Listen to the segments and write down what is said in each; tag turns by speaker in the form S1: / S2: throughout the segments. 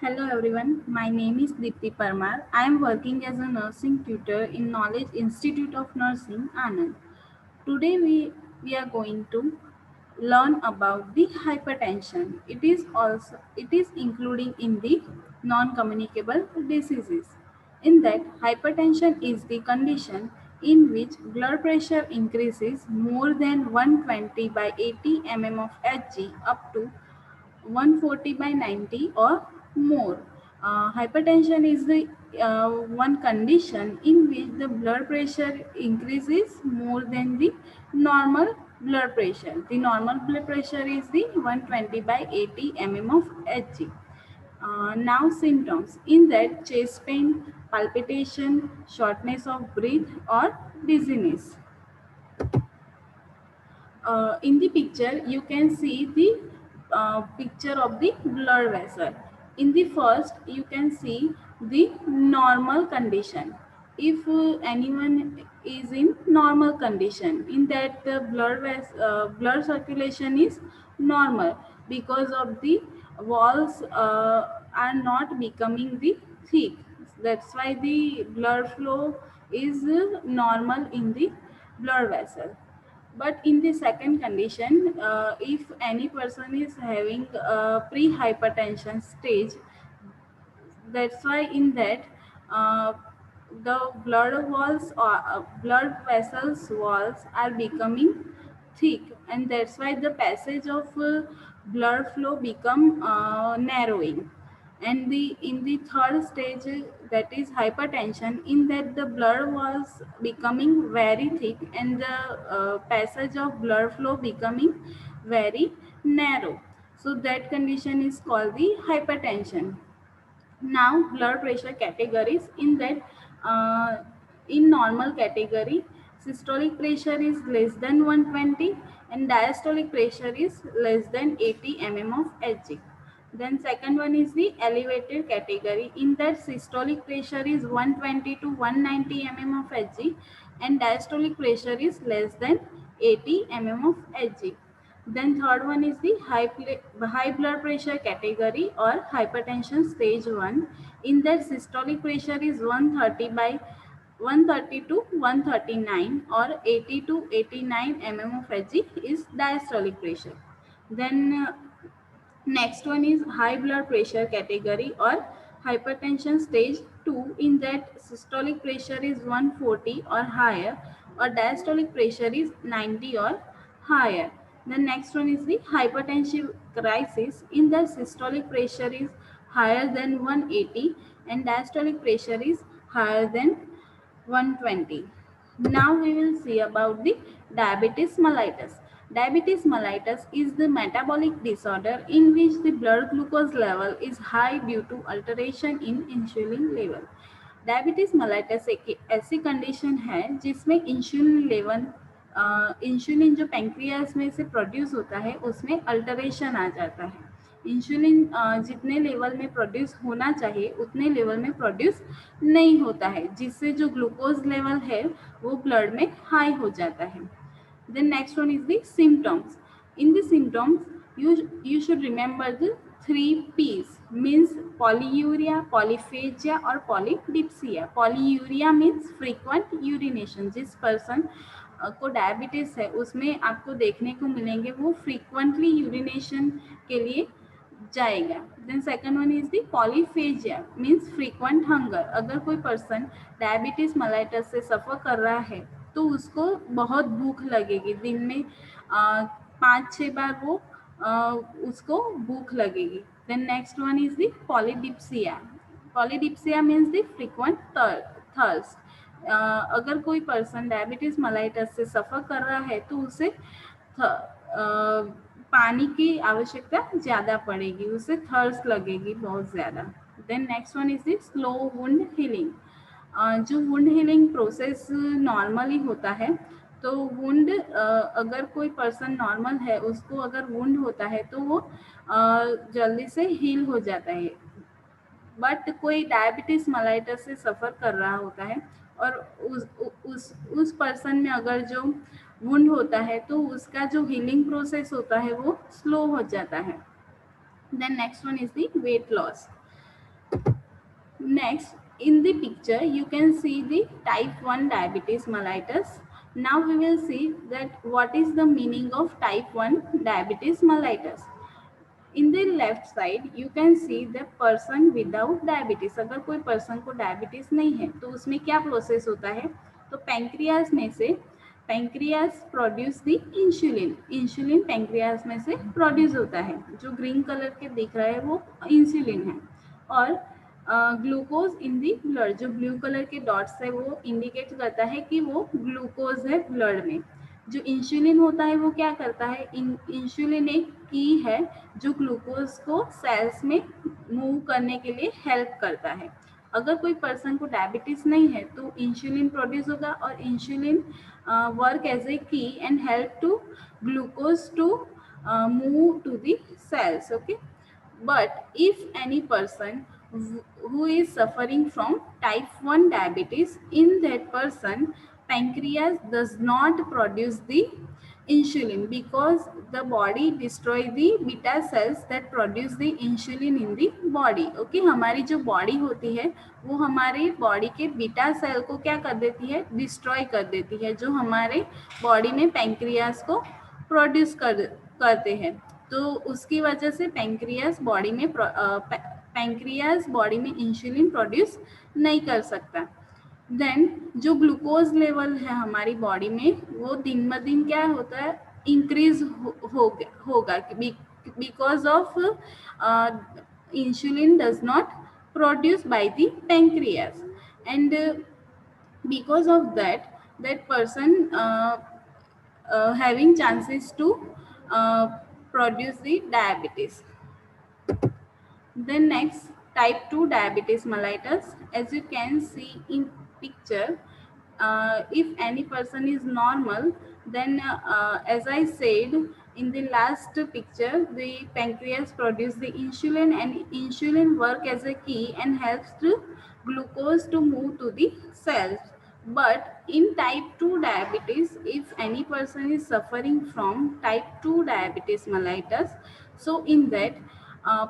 S1: Hello everyone, my name is Deepti Parmar. I am working as a nursing tutor in Knowledge Institute of Nursing, Anand. Today we are going to learn about the hypertension. It is including in the non-communicable diseases. In that, hypertension is the condition in which blood pressure increases more than 120 by 80 mm of Hg up to 140 by 90 or more. Hypertension is the one condition in which the blood pressure increases more than the normal blood pressure. The normal blood pressure is the 120 by 80 mm of Hg. Now symptoms in that chest pain, palpitation, shortness of breath or dizziness. In the picture you can see the picture of the blood vessel. In the first you can see the normal condition. If anyone is in normal condition, in that the blood circulation is normal because of the walls are not becoming the thick. That's why the blood flow is normal in the blood vessel. But in the second condition, if any person is having a pre-hypertension stage, that's why in that uh, the blood vessels walls are becoming thick, and that's why the passage of blood flow become narrowing. And the in the third stage, that is hypertension, in that the blood was becoming very thick and the passage of blood flow becoming very narrow. So that condition is called the hypertension. Now blood pressure categories, in that uh, in normal category, systolic pressure is less than 120 and diastolic pressure is less than 80 mm of Hg. Then second one is the elevated category, in that systolic pressure is 120 to 190 mm of Hg and diastolic pressure is less than 80 mm of Hg. Then third one is the high blood pressure category or hypertension stage 1. In that systolic pressure is 130 by 130 to 139 or 80 to 89 mm of Hg is diastolic pressure. Then next one is high blood pressure category or hypertension stage 2. In that systolic pressure is 140 or higher or diastolic pressure is 90 or higher. The next one is the hypertensive crisis. In the systolic pressure is higher than 180 and diastolic pressure is higher than 120. Now we will see about the diabetes mellitus. Diabetes mellitus is the metabolic disorder in which the blood glucose level is high due to alteration in insulin level. Diabetes mellitus एक ऐसी condition है जिसमें insulin जो pancreas में से produce होता है उसमें अल्टरेशन आ जाता है. इंसुलिन जितने लेवल में प्रोड्यूस होना चाहिए उतने लेवल में प्रोड्यूस नहीं होता है, जिससे जो ग्लूकोज लेवल है वो ब्लड में हाई हो जाता है. Then next one is the symptoms. In the symptoms, you should remember the three P's, means polyuria, polyphagia or polydipsia. Polyuria means frequent urination. जिस पर्सन को डायबिटीज है उसमें आपको देखने को मिलेंगे वो फ्रीक्वेंटली यूरिनेशन के लिए जाएगा. Then second one is the polyphagia means frequent hunger. अगर कोई पर्सन डायबिटीज mellitus से सफ़र कर रहा है तो उसको बहुत भूख लगेगी. दिन में 5-6 बार वो उसको भूख लगेगी. Then next one is the polydipsia. Polydipsia means the frequent thirst. अगर कोई पर्सन डायबिटीज mellitus से सफ़र कर रहा है तो उसे पानी की आवश्यकता ज़्यादा पड़ेगी, उसे थर्स्ट लगेगी बहुत ज़्यादा. Then next one is the slow wound healing. जो वुंड हीलिंग प्रोसेस नॉर्मली होता है तो वुंड अगर कोई पर्सन नॉर्मल है उसको अगर वुंड होता है तो वो जल्दी से हील हो जाता है. बट कोई डायबिटीज mellitus से सफ़र कर रहा होता है और उस पर्सन में अगर जो वुंड होता है तो उसका जो हीलिंग प्रोसेस होता है वो स्लो हो जाता है. Then next one is the weight loss. Next, in the picture, you can see the type 1 diabetes mellitus. Now we will see that what is the meaning of type 1 diabetes mellitus. In the left side, you can see the person without diabetes. अगर कोई person को diabetes नहीं है तो उसमें क्या process होता है? तो pancreas में से pancreas produce the insulin. Insulin pancreas में से produce होता है. जो green color के दिख रहा है वो insulin है. और ग्लूकोज इन दी ब्लड, जो ब्लू कलर के डॉट्स है वो इंडिकेट करता है कि वो ग्लूकोज है ब्लड में. जो इंसुलिन होता है वो क्या करता है? इंसुलिन एक की है जो ग्लूकोज को सेल्स में मूव करने के लिए हेल्प करता है. अगर कोई पर्सन को डायबिटीज नहीं है तो इंसुलिन प्रोड्यूस होगा और insulin work as a key and help to glucose to move to the cells. Okay, but if any person who is suffering from type 1 diabetes, in that person pancreas does not produce the insulin because the body destroy the beta cells that produce the insulin in the body. Okay, हमारी जो body होती है वो हमारे body के beta cell को क्या कर देती है? डिस्ट्रॉय कर देती है, जो हमारे बॉडी में पैंक्रियाज को प्रोड्यूस करते हैं. तो उसकी वजह से पैंक्रियाज बॉडी में इंसुलिन प्रोड्यूस नहीं कर सकता. देन जो ग्लूकोज लेवल है हमारी बॉडी में वो दिन ब दिन क्या होता है? इंक्रीज होगा because of insulin does not produce by the pancreas, and because of that person having chances to produce the diabetes. Then next, type 2 diabetes mellitus. As you can see in picture, if any person is normal, then as I said in the last picture, the pancreas produce the insulin and insulin work as a key and helps to glucose to move to the cells. But in type 2 diabetes, if any person is suffering from type 2 diabetes mellitus, so in that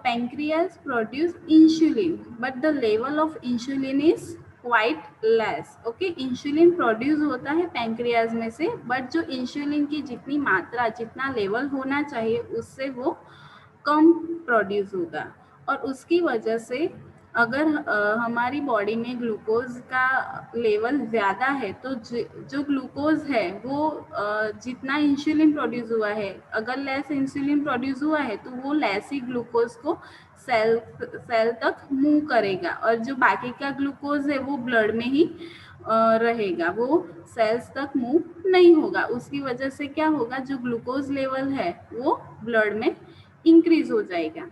S1: pancreas produce insulin, but the level of insulin is quite less. Okay, insulin produce होता है pancreas में से, but जो insulin की जितनी मात्रा, जितना level होना चाहिए उससे वो कम प्रोड्यूस होगा. और उसकी वजह से अगर हमारी बॉडी में ग्लूकोज का लेवल ज़्यादा है तो जो ग्लूकोज है वो जितना इंसुलिन प्रोड्यूस हुआ है, अगर लेस इंसुलिन प्रोड्यूस हुआ है तो वो लेस ही ग्लूकोज को सेल तक मूव करेगा, और जो बाकी का ग्लूकोज है वो ब्लड में ही रहेगा, वो सेल्स तक मूव नहीं होगा. उसकी वजह से क्या होगा? जो ग्लूकोज लेवल है वो ब्लड में इंक्रीज हो जाएगा.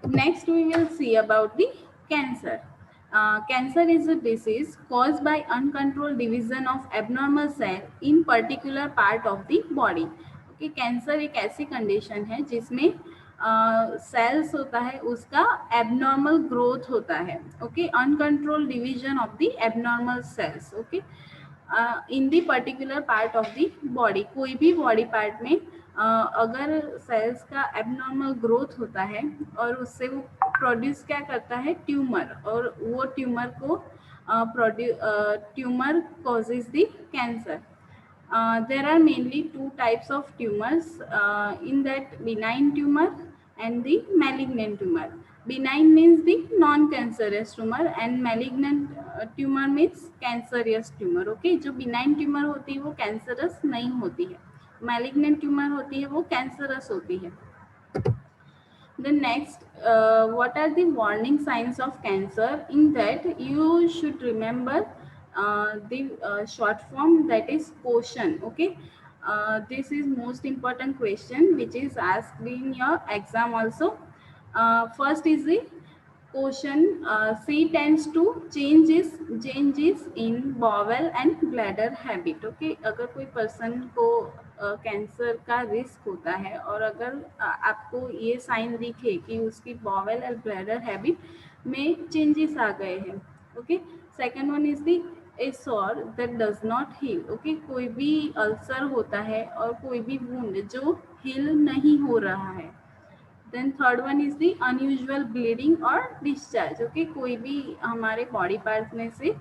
S1: Next, we will see about the cancer. Cancer is a disease caused by uncontrolled division of abnormal cell in particular part of the body. Okay, cancer एक ऐसी condition है जिसमें cells होता है उसका abnormal growth होता है. Okay, uncontrolled division of the abnormal cells. Okay, in the particular part of the body, कोई भी body part में अगर सेल्स का एबनॉर्मल ग्रोथ होता है और उससे वो प्रोड्यूस क्या करता है? ट्यूमर, और वो ट्यूमर को tumour causes the cancer. There are mainly two types of tumours, in that benign tumour and the malignant tumour. Benign means the non-cancerous tumor and malignant tumor means cancerous tumor. Okay, जो benign tumor होती है वो cancerous नहीं होती है, malignant tumor होती है वो cancerous होती है. The next, what are the warning signs of cancer? In that you should remember the short form, that is quotient. Okay, this is most important question which is asked in your exam also. First is the quotient. C tends to changes in bowel and bladder habit. Okay, अगर कोई person को cancer का risk होता है और अगर आपको ये साइन दिखे कि उसकी बॉवेल और ब्लैडर हैबिट में चेंजेस आ गए हैं. Okay, second one is the a sore that does not heal. Okay, कोई भी अल्सर होता है और कोई भी वुंड जो हील नहीं हो रहा है. Then third one is the unusual bleeding और डिस्चार्ज। ओके, कोई भी हमारे बॉडी पार्ट में से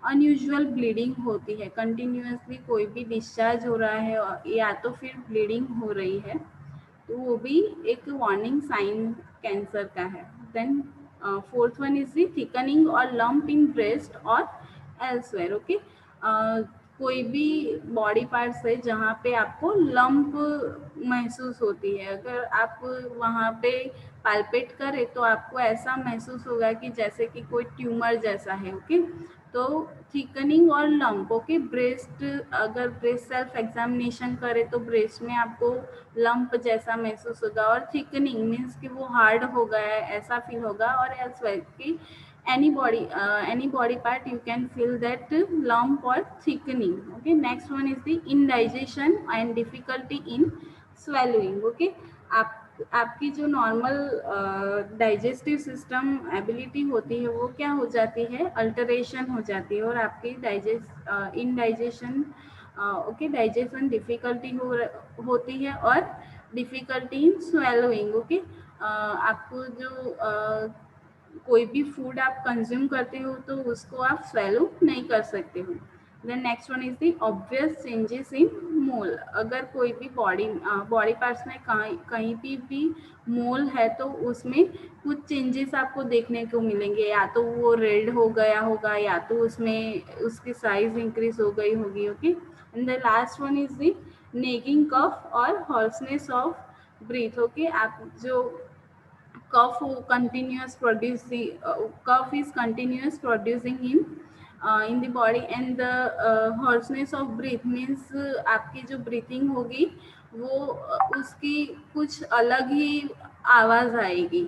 S1: अनयूजुअल ब्लीडिंग होती है, कंटिन्यूसली कोई भी डिस्चार्ज हो रहा है या तो फिर ब्लीडिंग हो रही है, तो वो भी एक वार्निंग साइन कैंसर का है। Then fourth one is the thickening और लम्प इन ब्रेस्ट और एल्सवेयर। ओके, कोई भी बॉडी पार्ट्स है जहाँ पे आपको लंप महसूस होती है, अगर आप वहाँ पे पाल्पेट करें तो आपको ऐसा महसूस होगा कि जैसे कि कोई ट्यूमर जैसा है। ओके, तो थिकनिंग और लंप। ओके, ब्रेस्ट, अगर ब्रेस्ट सेल्फ एग्जामिनेशन करें तो ब्रेस्ट में आपको लंप जैसा महसूस होगा, और थिकनिंग मीन्स कि वो हार्ड हो गया है ऐसा फील होगा, और एल्सवेयर की any body part you can feel that lump or thickening. Okay, next one is the indigestion and difficulty in swallowing. Okay, आपकी जो नॉर्मल डाइजेस्टिव सिस्टम एबिलिटी होती है वो क्या हो जाती है, अल्टरेशन हो जाती है, और आपकी इनडाइजेशन ओके डाइजेशन डिफिकल्टी होती है, और डिफिकल्टी इन स्वेलोइंग। ओके, आपको जो कोई भी फूड आप कंज्यूम करते हो तो उसको आप स्वेलो नहीं कर सकते हो। Then next one is the obvious changes in mole. अगर कोई भी बॉडी पार्ट्स में कहीं भी मोल है तो उसमें कुछ चेंजेस आपको देखने को मिलेंगे, या तो वो रेड हो गया होगा, या तो उसमें उसकी साइज इंक्रीज हो गई होगी। Okay, and the last one is the nagging cough और हॉर्सनेस ऑफ ब्रीथ। ओके, आप जो cough continuous producing cough is continuous producing in the body, and the hoarseness of breath means आपकी जो breathing होगी वो उसकी कुछ अलग ही आवाज़ आएगी।